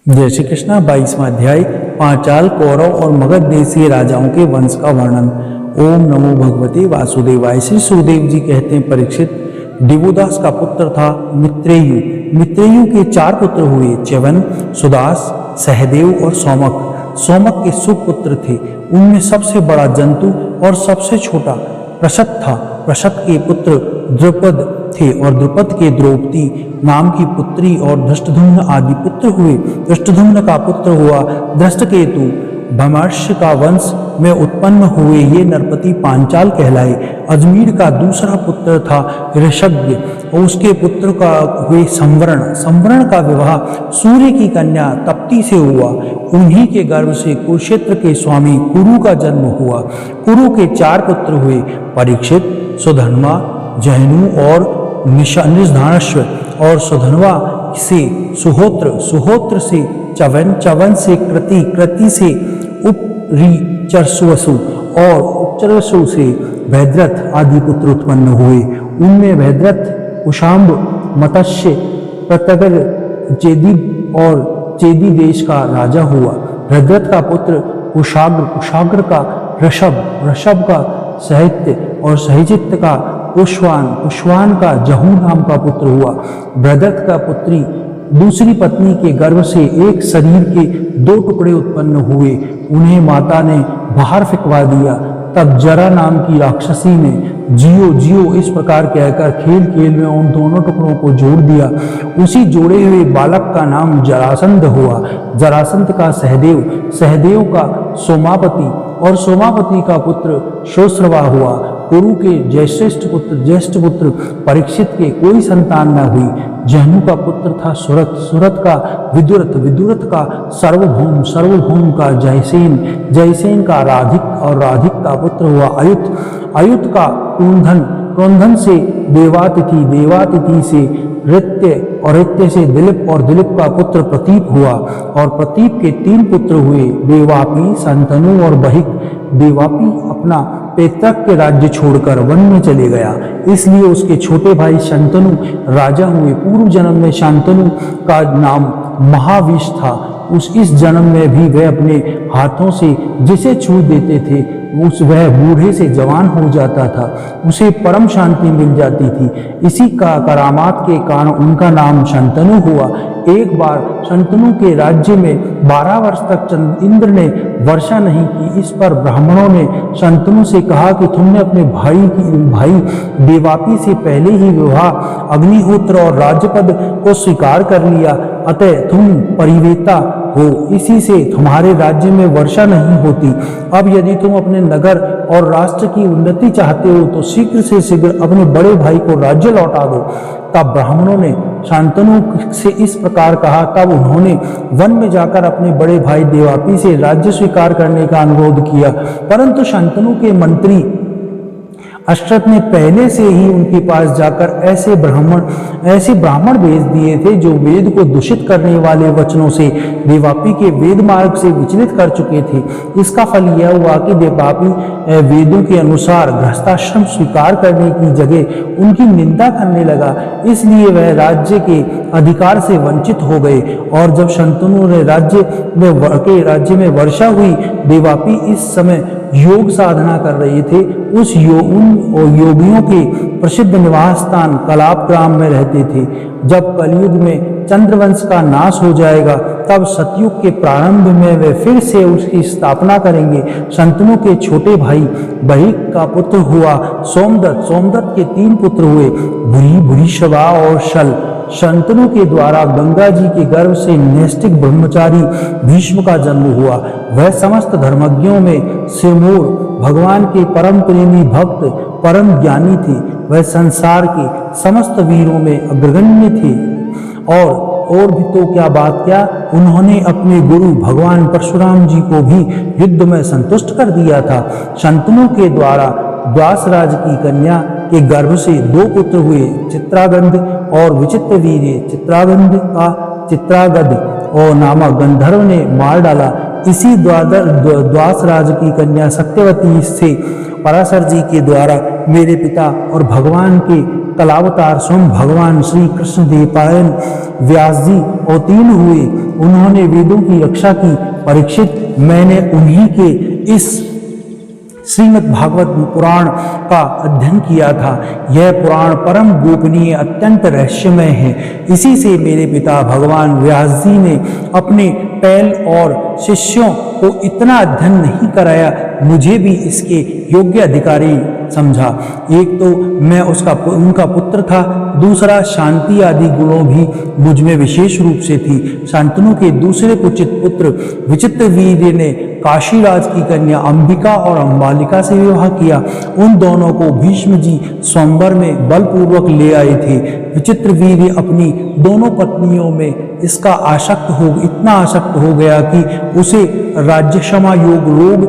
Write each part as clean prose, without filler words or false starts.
जय श्री कृष्णा। 22वां अध्याय पांचाल कौरव और मगध देशीय राजाओं के वंश का वर्णन। ओम नमो भगवते वासुदेवाय। श्री सुखदेव जी कहते हैं, परीक्षित दिवोदास का पुत्र था मित्रेयु। मित्रेयु के 4 पुत्र हुए, च्यवन, सुदास, सहदेव और सोमक। सोमक के सुपुत्र थे। उनमें सबसे बड़ा जंतु और सबसे छोटा प्रशत था। प्रशत के पुत्र द्रुपद थे और द्रुपद के द्रौपदी नाम की पुत्री और धृष्टद्युम्न आदि पुत्र हुए। धृष्टद्युम्न का पुत्र हुआ धृष्टकेतु। भमर्ष का वंश में उत्पन्न हुए ये नरपति पांचाल कहलाए। अजमीर का दूसरा पुत्र था ऋषज्ञ और उसके पुत्र का हुए संवरण। संवरण का विवाह सूर्य की कन्या तप्ती से हुआ। उन्हीं के गर्भ से कुरुक्षेत्र के स्वामी कुरु का जन्म हुआ। कुरु के 4 पुत्र हुए, परीक्षित, सुधन्वा, जहनु और निषधानश्व। और सुधन्वा से सुहोत्र, सुहोत्र से चवन, चवन से कृति, कृति से उपरिचर्सवसु और उपचर्सु से भैद्रथ आदि पुत्र उत्पन्न हुए। उनमें भैद्रथ कुशाम्ब, मत्स्य, प्रतगर, चेदी और चेदी देश का राजा हुआ। भैद्रथ का पुत्र कुशाग्र, कुशाग्र का ऋषभ, ऋषभ का साहित्य और सहिचित्त का कुशवान, कुशवान का जहू नाम का पुत्र हुआ। भैद्रथ का पुत्री दूसरी पत्नी के गर्भ से एक शरीर के 2 टुकड़े उत्पन्न हुए। उन्हें माता ने बाहर फेंकवा दिया। तब जरा नाम की राक्षसी ने जियो जियो इस प्रकार कहकर खेल खेल में उन दोनों टुकड़ों को जोड़ दिया। उसी जोड़े हुए बालक का नाम जरासंध हुआ। जरासंध का सहदेव, सहदेव का सोमापति और सोमापति का पुत्र शोश्रवा हुआ। कुरु के ज्येष्ठ पुत्र परीक्षित के कोई संतान न हुई। जहनु का पुत्र था सुरथ, सुरथ का विदुरथ, विदुरथ का सर्वभौम, सर्वभौम का जयसेन, जयसेन का राधिक और राधिक का पुत्र हुआ अयुत, अयुत का क्रोधन, क्रोधन से देवातिथि, देवातिथि से ऋत्य और ऋत्य से दिलीप और दिलीप का पुत्र प्रतीप हुआ। और प्रतीप के 3 पुत्र हुए, देवापी, शंतनु और बहिक। देवापी अपना पैतृक के राज्य छोड़कर वन में चले गया, इसलिए उसके छोटे भाई शंतनु राजा हुए। पूर्व जन्म में शंतनु का नाम महाविष था। इस जन्म में भी वह अपने हाथों से जिसे छू देते थे वह बूढ़े से जवान हो जाता था, उसे परम शांति मिल जाती थी। इसी का करामात के कारण उनका नाम शंतनु हुआ। एक बार शंतनु के राज्य में 12 वर्ष तक इंद्र ने वर्षा नहीं की। इस पर ब्राह्मणों ने शंतनु से कहा कि तुमने अपने भाई देवापी से पहले ही विवाह, अग्निहोत्र और राज्यपद को स्वीकार कर लिया, अतः तुम परिवेता हो, इसी से तुम्हारे राज्य में वर्षा नहीं होती। अब यदि तुम अपने नगर और राष्ट्र की उन्नति चाहते हो तो शीघ्र से शीघ्र अपने बड़े भाई को राज्य लौटा दो। तब ब्राह्मणों ने शांतनु से इस प्रकार कहा। तब उन्होंने वन में जाकर अपने बड़े भाई देवापी से राज्य स्वीकार करने का अनुरोध किया, परंतु शांतनु के मंत्री अश्रत ने पहले से ही उनके पास जाकर ऐसे ब्राह्मण भेज दिए थे जो वेद को दूषित करने वाले वचनों से देवापी के वेद मार्ग से विचलित कर चुके थे। इसका फल यह हुआ कि देवापी वेदों के अनुसार गृहस्थाश्रम स्वीकार करने की जगह उनकी निंदा करने लगा, इसलिए वह राज्य के अधिकार से वंचित हो गए। और जब शंतनु ने राज्य में वर्षा हुई, देवापी इस समय योग साधना कर रहे थे। उन योगियों के प्रसिद्ध निवास स्थान कलाप ग्राम में रहते थे। जब कलयुग में चंद्रवंश का नाश हो जाएगा तब सतयुग के प्रारंभ में वे फिर से उसकी स्थापना करेंगे। शंतनु के छोटे भाई बहिक का पुत्र हुआ सोमदत्त। सोमदत्त के 3 पुत्र हुए, भूरिश्रवा और शल। शंतनु के द्वारा गंगा जी के गर्भ से नैष्ठिक ब्रह्मचारी भीष्म का जन्म हुआ। वह समस्त धर्मज्ञों में सिरमौर, भगवान के परम प्रेमी भक्त, परम ज्ञानी थे। वह संसार के समस्त वीरों में अग्रगण्य थे। और भी तो क्या बात क्या, उन्होंने अपने गुरु भगवान परशुराम जी को भी युद्ध में संतुष्ट कर दिया था। शंतनु के द्वारा द्वासराज की कन्या के गर्भ से 2 पुत्र हुए, चित्रागंध और विचित्र वीर्य। चित्रागंध का चित्रागध और नामक गंधर्व ने मार डाला। इसी द्वासराज की कन्या सत्यवती से पराशर जी के द्वारा मेरे पिता और भगवान के कलावतार स्वयं भगवान श्री कृष्ण देवपायन व्यास जी अवतीर्ण हुए। उन्होंने वेदों की रक्षा की। परीक्षित, मैंने उन्हीं के इस श्रीमद् भागवत पुराण का अध्ययन किया था। यह पुराण परम गोपनीय, अत्यंत रहस्यमय है। इसी से मेरे पिता भगवान व्यास जी ने अपने पैल और शिष्यों को इतना अध्ययन नहीं कराया, मुझे भी इसके योग्य अधिकारी समझा। एक तो मैं उनका पुत्र था, दूसरा शांति आदि गुणों भी मुझ में विशेष रूप से थी। शांतनु के दूसरे कुचित पुत्र विचित्रवीर्य ने काशीराज की कन्या अंबिका और अंबालिका से विवाह किया। उन दोनों को भीष्म जी स्वयंवर में बलपूर्वक ले आए थे। विचित्रवीर्य अपनी दोनों पत्नियों में इतना आसक्त हो गया कि उसे राज्यक्षमा योग रोग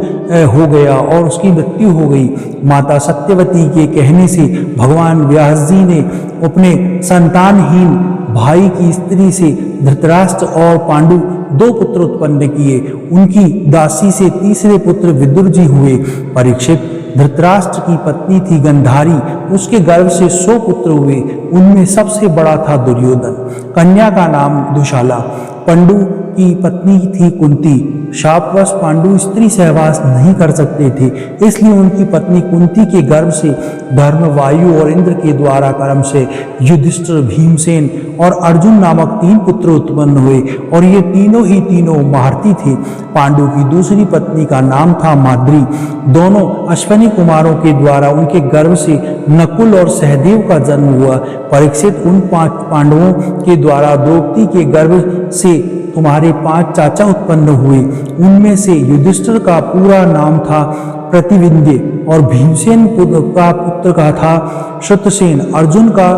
हो गया और उसकी मृत्यु हो गई। माता सत्यवती के कहने से भगवान व्यास जी ने अपने संतानहीन भाई की स्त्री से धृतराष्ट्र और पांडु 2 पुत्र उत्पन्न किए। उनकी दासी से तीसरे पुत्र विदुर जी हुए। परीक्षित, धृतराष्ट्र की पत्नी थी गंधारी, उसके गर्भ से 100 पुत्र हुए। उनमें सबसे बड़ा था दुर्योधन। कन्या का नाम दुशाला। पंडु की पत्नी थी कुंती। शापवश पांडु स्त्री सहवास नहीं कर सकते थे, इसलिए उनकी पत्नी कुंती के गर्भ से धर्म, वायु और इंद्र के द्वारा कर्म से युधिष्ठिर, भीमसेन और अर्जुन नामक 3 पुत्र उत्पन्न हुए और ये तीनों महारथी थे। पांडु की दूसरी पत्नी का नाम था माद्री। दोनों अश्विनी कुमारों के द्वारा उनके गर्भ से नकुल और सहदेव का जन्म हुआ। परीक्षित, उन 5 पांडवों के द्वारा द्रौपदी के गर्भ से तुम्हारे 5 चाचा उत्पन्न हुए। उनमें से युधिष्ठिर का पूरा नाम था प्रतिविंध्य और भीमसेन का पुत्र का था श्रुतसेन, अर्जुन का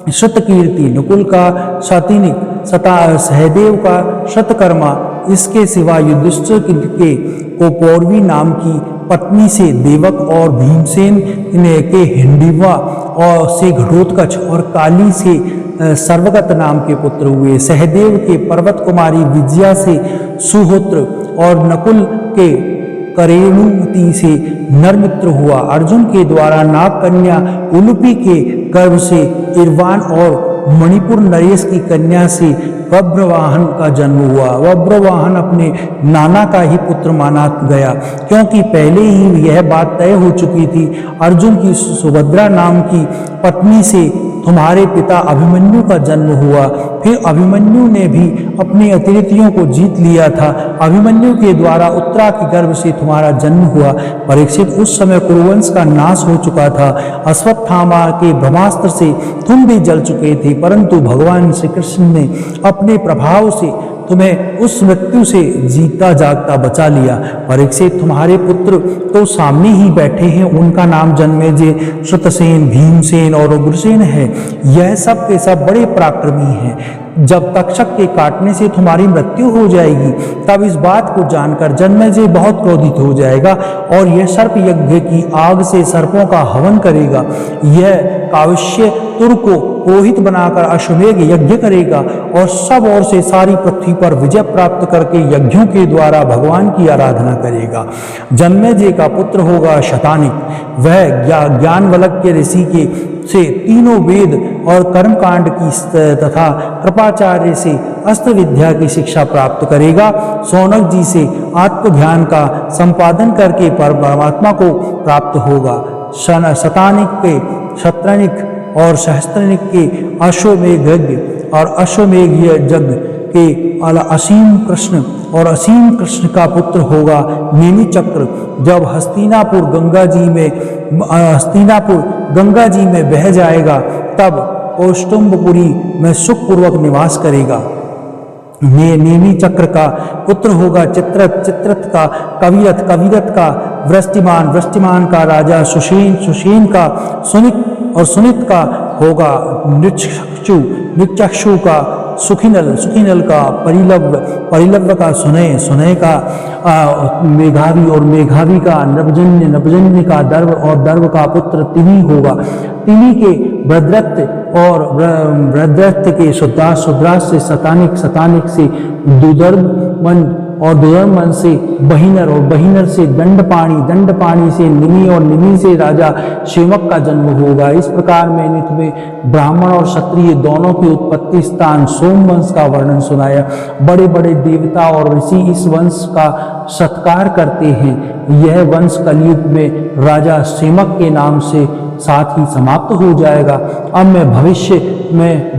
श्रुतकीर्ति, नकुल का शातिनिक, सहदेव का श्रुतकर्मा। इसके सिवा युधिष्ठिर के को पौरवी नाम की पत्नी से देवक और भीमसेन के हिंडिवा और से घटोत्कच और काली से सर्वगत नाम के पुत्र हुए। सहदेव के पर्वत कुमारी विजया से सुहोत्र और नकुल के करेणुमती से नरमित्र हुआ। अर्जुन के द्वारा नाग कन्या उलुपी के गर्भ से इरवान और मणिपुर नरेश की कन्या से वज्रवाहन का जन्म हुआ। वज्रवाहन अपने नाना का ही पुत्र माना गया, क्योंकि पहले ही यह बात तय हो चुकी थी। अर्जुन की सुभद्रा नाम की पत्नी से तुम्हारे पिता अभिमन्यु का जन्म हुआ। फिर अभिमन्यु ने भी अपने अतिथियों को जीत लिया था। अभिमन्यु के द्वारा उत्तरा के गर्भ से तुम्हारा जन्म हुआ। परीक्षित, उस समय कुरुवंश का नाश हो चुका था। अश्वत्थामा के ब्रह्मास्त्र से तुम भी जल चुके थे, परंतु भगवान श्री कृष्ण ने अपने प्रभाव से तुम्हें उस मृत्यु से जीता जागता बचा लिया। परीक्षित, तुम्हारे पुत्र तो सामने ही बैठे हैं। उनका नाम जन्मेजय, श्रुतसेन, भीमसेन और उग्रसेन है। यह सब के सब बड़े पराक्रमी हैं। जब तक्षक के काटने से तुम्हारी मृत्यु हो जाएगी, तब इस बात को जानकर जन्मेजय बहुत क्रोधित हो जाएगा और यह सर्प यज्ञ की आग से सर्पों का हवन करेगा। यह काव्य तुर को पुरोहित बनाकर अश्वमेध यज्ञ करेगा और सब ओर से सारी पृथ्वी पर विजय प्राप्त करके यज्ञों के द्वारा भगवान की आराधना करेगा। जन्मेजय का पुत्र होगा शतानिक। वह ज्ञानवल्क के ऋषि के से तीनों वेद और कर्मकांड की तथा कृपाचार्य से अस्त्र विद्या की शिक्षा प्राप्त करेगा। सौनक जी से आत्मज्ञान का संपादन करके परमात्मा को प्राप्त होगा। शतानिक के शत्रनिक और सहस्त्रनिक के अश्वमेध यज्ञ और अश्वमेध यज्ञ के असीम कृष्ण और असीम कृष्ण का पुत्र होगा नेमि चक्र। जब हस्तिनापुर गंगा जी में बह जाएगा, तब कौष्टुंबपुरी में सुखपूर्वक निवास करेगा। नेमि चक्र का पुत्र होगा चित्रथ, चित्रथ का कविरथ, कविरथ का वृष्टिमान, वृष्टिमान का राजा सुषेण, सुषेण का सुनित और सुनित का होगा नृचक्षु, नृचक्षु का सुखिनल, सुखिनल का परिलव, परिलव का सुनय, सुनय का मेघावी और मेघावी का नभजन्य, नभजन्य का दर्व और दर्व का पुत्र तिनी होगा। तिनी के भद्रथ और भद्रथ के शुद्रास, शुद्रास से शतानिक, शतानिक से दुदर्भ और दुर्दम वंश से बहिनर, और बहिनर से दंडपाणी, दंडपाणी से निमि, और निमि से राजा शेमक का जन्म होगा। इस प्रकार मैंने तुम्हें ब्राह्मण और क्षत्रिय दोनों की उत्पत्ति स्थान सोम वंश का वर्णन सुनाया। बड़े बड़े देवता और ऋषि इस वंश का सत्कार करते हैं। यह वंश कलयुग में राजा शेमक के नाम से साथ ही समाप्त हो जाएगा। अब मैं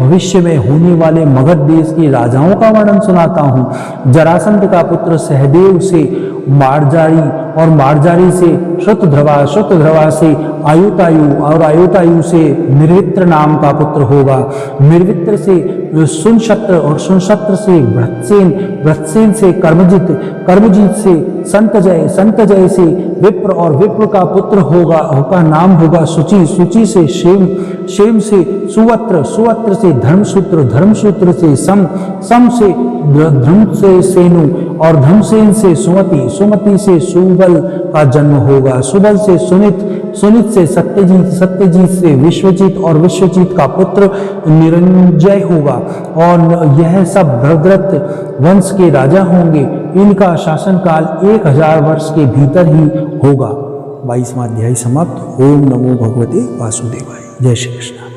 भविष्य में होने वाले मगध देश के राजाओं का वर्णन सुनाता हूँ। जरासंध का पुत्र सहदेव से मार्जारी, और मार्जारी से श्रुतध्रवा, श्रुतध्रवा से आयुतायु, और आयुतायु से निर्वित्र नाम का पुत्र होगा। निर्वित्र से सुनशत्र, और सुनशत्र से भृतसेन, भृतसेन से कर्मजित, कर्मजित से संतजय, संतजय से विप्र, और विप्र का पुत्र होगा, उसका नाम होगा सुचि, सुचि से शेम, शेम से सुवत्र, सुवत्र से धर्मसूत्र, धर्मसूत्र से सम, सम से ध्रुम से सेनु, और धर्मसेन से सुमति, सुमति से सुबल का जन्म होगा। सुबल से सुनित, सुनित से सत्यजीत, सत्यजीत से विश्वजीत, और विश्वजीत का पुत्र निरंजय होगा। और यह सब भद्रथ वंश के राजा होंगे। इनका शासनकाल 1000 वर्ष के भीतर ही होगा। 22वां अध्याय समाप्त। ओम नमो भगवते वासुदेवाय। जय श्री कृष्ण।